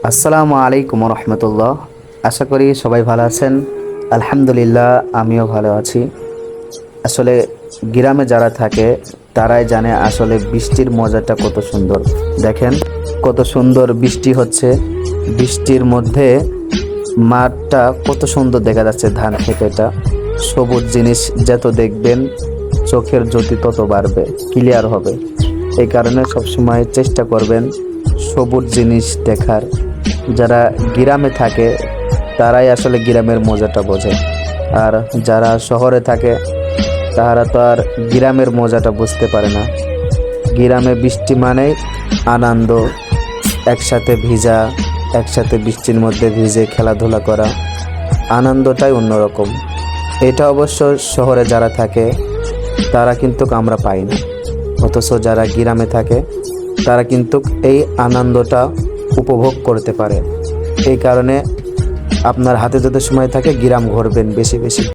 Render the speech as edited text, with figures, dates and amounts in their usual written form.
আসসালামু আলাইকুম রহমতুল্লাহ। আশা করি সবাই ভালো আছেন। আলহামদুলিল্লাহ, আমিও ভালো আছি। আসলে গ্রামে যারা থাকে তারাই জানে আসলে বৃষ্টির মজাটা কত সুন্দর। দেখেন কত সুন্দর বৃষ্টি হচ্ছে। বৃষ্টির মধ্যে মাঠটা কত সুন্দর দেখা যাচ্ছে, ধান ক্ষেতেটা সবুজ জিনিস যত দেখবেন চোখের জ্যোতি তত বাড়বে, ক্লিয়ার হবে। এই কারণে সবসময় চেষ্টা করবেন সবুজ জিনিস দেখার। যারা গ্রামে থাকে তারাই আসলে গ্রামের মজাটা বোঝে, আর যারা শহরে থাকে তারা তো আর গ্রামের মজাটা বুঝতে পারে না। গ্রামে বৃষ্টি মানে আনন্দ, একসাথে ভিজা, একসাথে বৃষ্টির মধ্যে ভিজে খেলাধুলা করা, আনন্দটাই অন্যরকম। এটা অবশ্য শহরে যারা থাকে তারা কিন্তু আমরা পাই না, অথচ যারা গ্রামে থাকে তারা কিন্তু এই আনন্দটা উপভোগ করতে পারে। এই কারণে আপনার হাতে যদি সময় থাকে গ্রাম ঘুরবেন বেশি বেশি।